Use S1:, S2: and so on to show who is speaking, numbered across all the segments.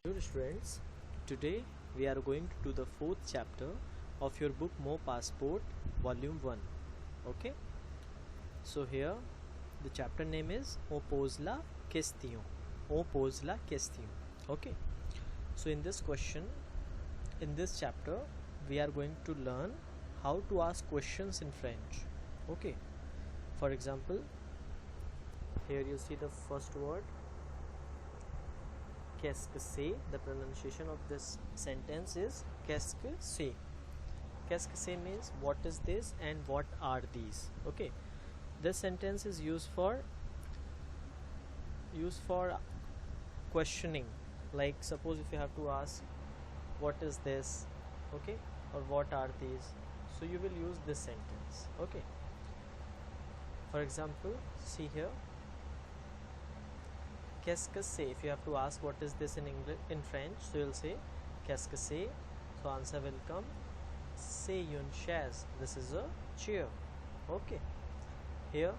S1: Hello students, today we are going to do the fourth chapter of your book Mo Passport volume 1. Okay, so here the chapter name is Oppose la question. Oppose la question. Okay, so in this chapter we are going to learn how to ask questions in French. Okay, for example, here you see the first word, qu'est-ce que c'est. The pronunciation of this sentence is qu'est-ce que c'est. Qu'est-ce que c'est means what is this and what are these. Okay, this sentence is used for questioning. Like suppose if you have to ask what is this, okay, or what are these, so you will use this sentence. Okay, for example, see here, qu'est-ce que c'est. If you have to ask what is this in English, in French, so you'll say qu'est-ce que c'est. So answer will come c'est une chaise. This is a chair. Okay, here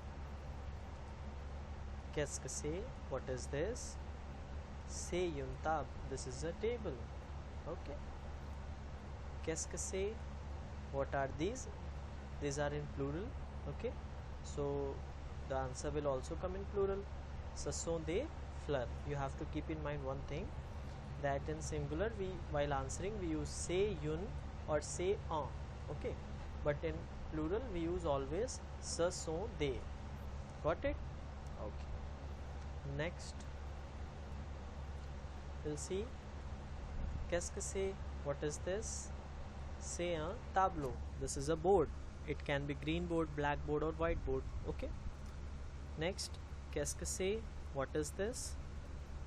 S1: qu'est-ce que c'est, what is this. C'est une table. This is a table. Okay, qu'est-ce que c'est, what are these. These are in plural. Okay, so the answer will also come in plural. Ce sont des fleurs. You have to keep in mind one thing, that in singular we while answering we use say, une or say, un. Okay, but in plural we use always ce sont des. Got it? Okay, next we'll see qu'est-ce que c'est, what is this. C'est un tableau. This is a board. It can be green board, black board or white board. Okay, next qu'est-ce que c'est, what is this.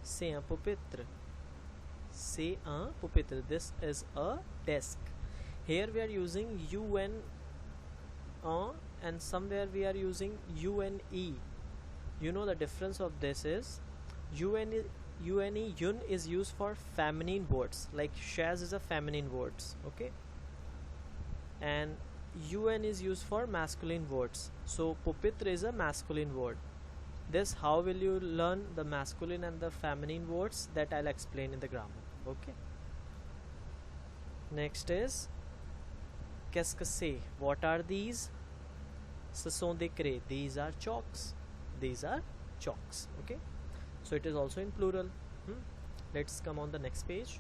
S1: C'est un pupitre. C'est un pupitre. This is a desk. Here we are using un and somewhere we are using une. You know the difference of this is une is used for feminine words, like chaise is a feminine words. Okay, and un is used for masculine words. So pupitre is a masculine word. This how will you learn the masculine and the feminine words, that I'll explain in the grammar. Okay, next is qu'est-ce que c'est, what are these. Ce sont des craies. These are chalks. These are chalks. Okay, so it is also in plural. Let's come on the next page.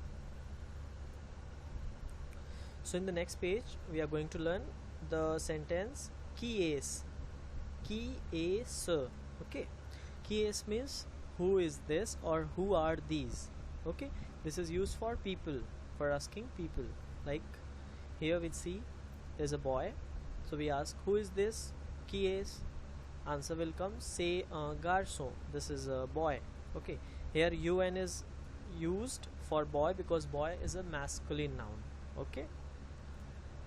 S1: So in the next page we are going to learn the sentence qui est. Qui est ce. Okay, qui est means who is this or who are these. Okay, this is used for people, for asking people. Like here we see there's a boy, so we ask who is this, qui est. Answer will come c'est un garçon. This is a boy. Okay, here un is used for boy because boy is a masculine noun. Okay,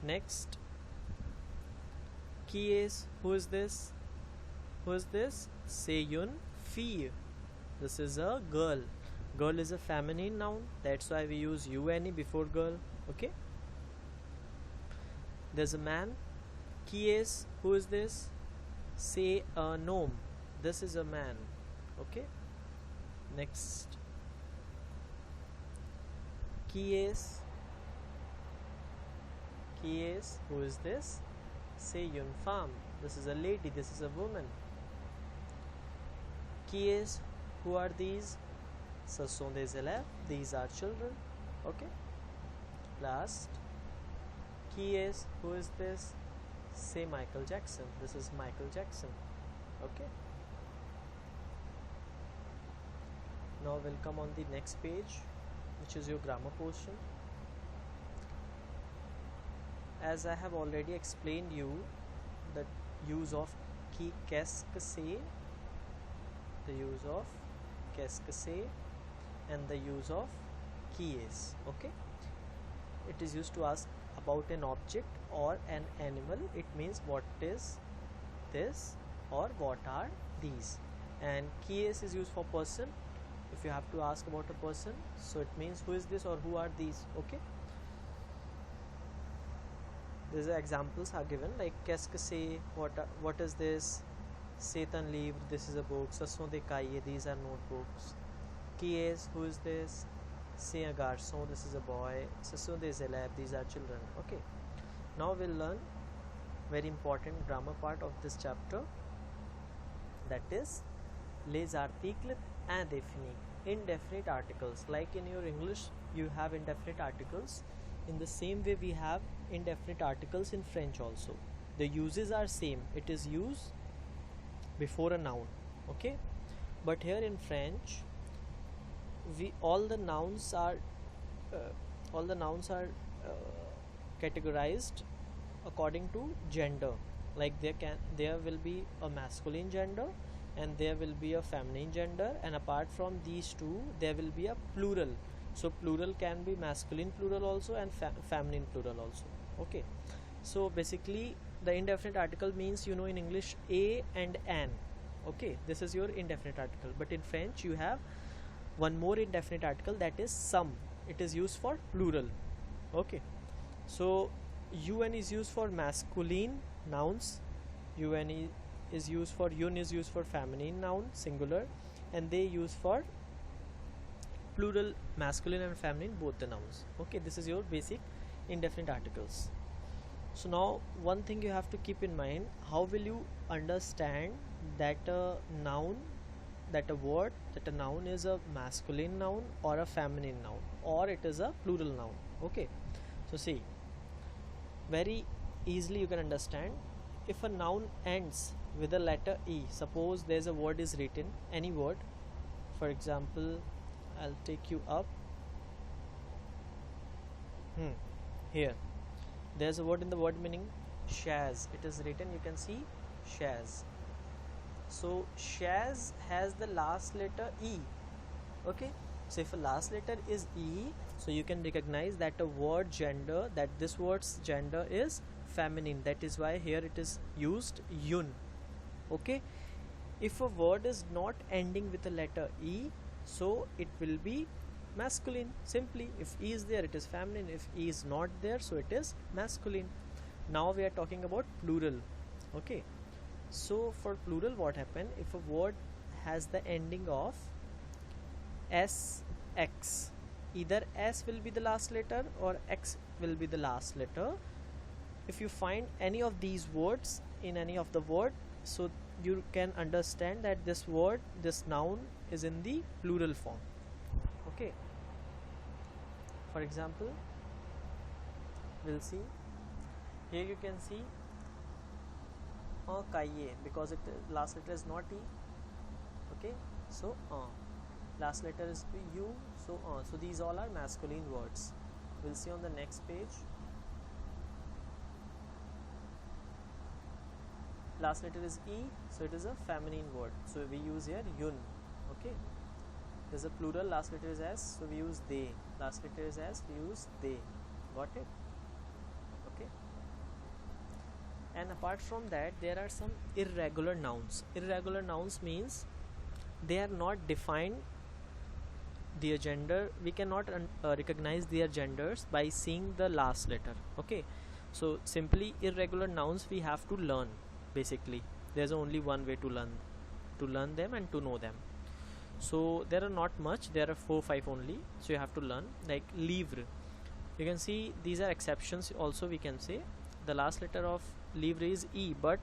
S1: next qui est, who is this, who is this. C'est une fille. This is a girl. Girl is a feminine noun, that's why we use une before girl. Okay, there's a man. Qui est, who is this. C'est un homme. This is a man. Okay, next qui est, who is this. C'est une femme. This is a lady. This is a woman. Qui est, who are these. Ce sont des élèves. These are children. Okay, last qui est, who is this. C'est Michael Jackson. This is Michael Jackson. Okay, now we'll come on the next page, which is your grammar portion. As I have already explained you the use of qu'est-ce que c'est, the use of qu'est-ce que c'est, and the use of qui est. Okay, it is used to ask about an object or an animal. It means what is this or what are these. And qui est is used for person. If you have to ask about a person, so it means who is this or who are these. Okay, these are examples are given, like qu'est-ce que c'est, what is this. C'est un livre. This is a book. Ce sont des cahiers. These are notebooks. Qui est, who is this. C'est un garçon, this is a boy. Ce sont des élèves, these are children. Okay. Now we'll learn very important grammar part of this chapter, that is les articles indéfinis, indefinite articles. Like in your English you have indefinite articles, in the same way we have indefinite articles in French also. The uses are same, it is used before a noun, okay, but here in French we all the nouns are categorized according to gender. Like there will be a masculine gender and there will be a feminine gender, and apart from these two there will be a plural. So plural can be masculine plural also and feminine plural also. Okay, so basically the indefinite article means, you know, in English a and an. Okay, this is your indefinite article, but in French you have one more indefinite article, that is some. It is used for plural. Okay, so un is used for masculine nouns, un is used for feminine noun singular, and they use for plural masculine and feminine both the nouns. Okay, this is your basic indefinite articles. So now one thing you have to keep in mind, how will you understand that a noun, that a word, that a noun is a masculine noun or a feminine noun, or it is a plural noun. Okay, so see, very easily you can understand. If a noun ends with a letter E, suppose there's a word is written, any word, for example, I'll take you up. Here there's a word in the word meaning Shaz. It is written, you can see Shaz. So Shaz has the last letter E. Okay, so if a last letter is E, so you can recognize that a word gender, that this word's gender is feminine. That is why here it is used yun. Okay, if a word is not ending with a letter E, so it will be masculine. Simply, if E is there, it is feminine. If E is not there, so it is masculine. Now we are talking about plural. Okay, so for plural, what happen if a word has the ending of S, X? Either S will be the last letter or X will be the last letter. If you find any of these words in any of the word, so you can understand that this word, this noun is in the plural form. Okay, for example, we'll see here, you can see kaiye, because it last letter is not E. Okay, so last letter is U, so so these all are masculine words. We'll see on the next page. Last letter is E, so it is a feminine word, so we use here yun. Okay, there's a plural, last letter is S, so we use they. Last letter is S, we use they. Got it? Okay, and apart from that, there are some irregular nouns. Irregular nouns means they are not defined their gender. We cannot recognize their genders by seeing the last letter. Okay, so simply irregular nouns we have to learn. Basically, there's only one way to learn them and to know them. So there are not much, there are 4-5 only, so you have to learn. Like livre, you can see these are exceptions also. We can say the last letter of livre is E, but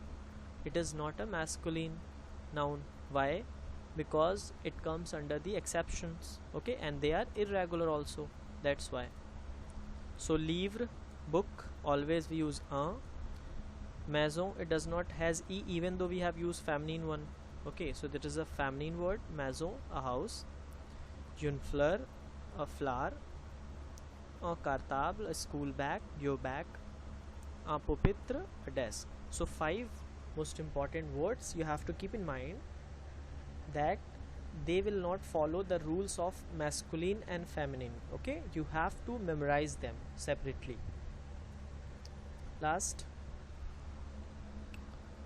S1: it is not a masculine noun. Why? Because it comes under the exceptions. Okay, and they are irregular also, that's why. So livre, book, always we use un. Maison, it does not has E, even though we have used feminine one. Okay, so that is a feminine word. Maison, a house. Une fleur, a flower. Un cartable, a school bag, your bag. Un pupitre, a desk. So 5 most important words you have to keep in mind, that they will not follow the rules of masculine and feminine. Okay, you have to memorize them separately. Last,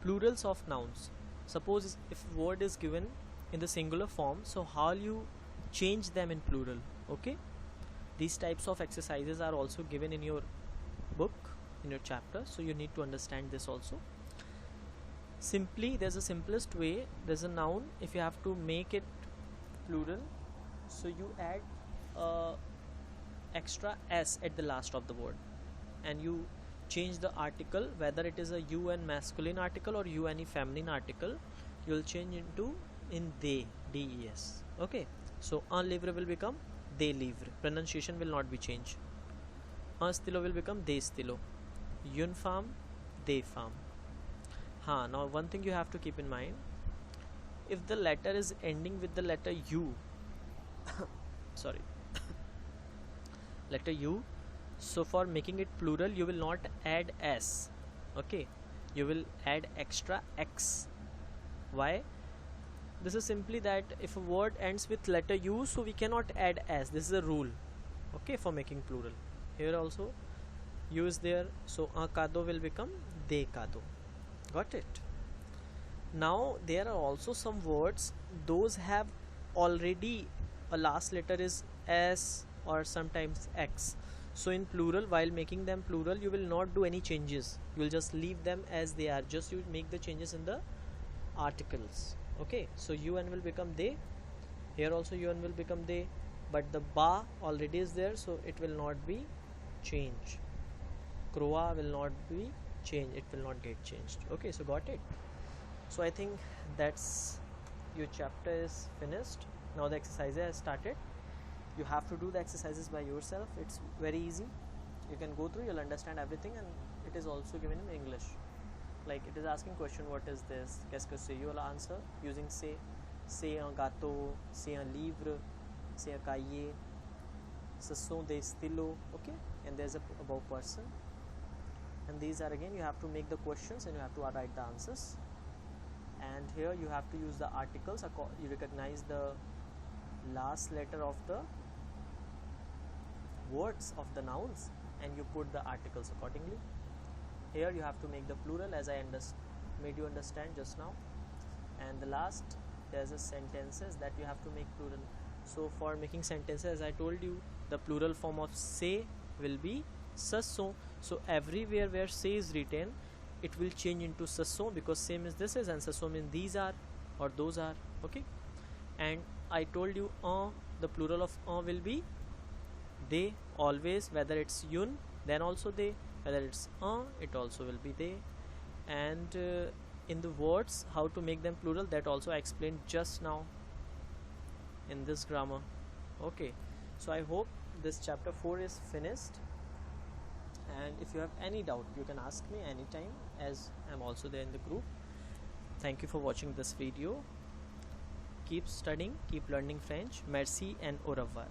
S1: plurals of nouns. Suppose if word is given in the singular form, so how you change them in plural. Okay, these types of exercises are also given in your book, in your chapter, so you need to understand this also. Simply, there's a simplest way. There's a noun, if you have to make it plural, so you add extra s at the last of the word, and you change the article, whether it is a un masculine article or un feminine article, you will change into in they, des. Okay, so un livre will become they livre, pronunciation will not be changed. Un stilo will become they stilo, une femme they femme. Now one thing you have to keep in mind, if the letter is ending with the letter u sorry letter u, so for making it plural you will not add s. Okay, you will add extra x. Why? This is simply that if a word ends with letter u, so we cannot add s. This is a rule, okay, for making plural. Here also u is there, so a kado will become de kado. Got it? Now there are also some words, those have already a last letter is s or sometimes x. So in plural, while making them plural, you will not do any changes, you will just leave them as they are, just you make the changes in the articles. Okay, so un will become they, here also un will become they, but the ba already is there, so it will not be changed. Croa will not be changed, it will not get changed. Okay, so got it? So I think that's your chapter is finished. Now the exercise has started. You have to do the exercises by yourself. It's very easy, you can go through, you'll understand everything, and it is also given in English. Like it is asking question, what is this, qu'est-ce que c'est, you will answer using c'est un gâteau, c'est un livre, c'est un cahier, ce sont des stylos. Okay, and there's a above person, and these are again you have to make the questions and you have to write the answers. And here you have to use the articles, you recognize the last letter of the words of the nouns and you put the articles accordingly. Here you have to make the plural as I made you understand just now. And the last, there's a sentences that you have to make plural. So for making sentences, as I told you, the plural form of say will be ce sont. So everywhere where say is written, it will change into ce sont, because same is this is, and ce sont means these are or those are. Okay, and I told you the plural of will be they always, whether it's yun then also they, whether it's it also will be they. And in the words how to make them plural, that also I explained just now in this grammar. Okay, so I hope this chapter 4 is finished, and if you have any doubt you can ask me anytime, as I'm also there in the group. Thank you for watching this video. Keep studying, keep learning French. Merci and au revoir.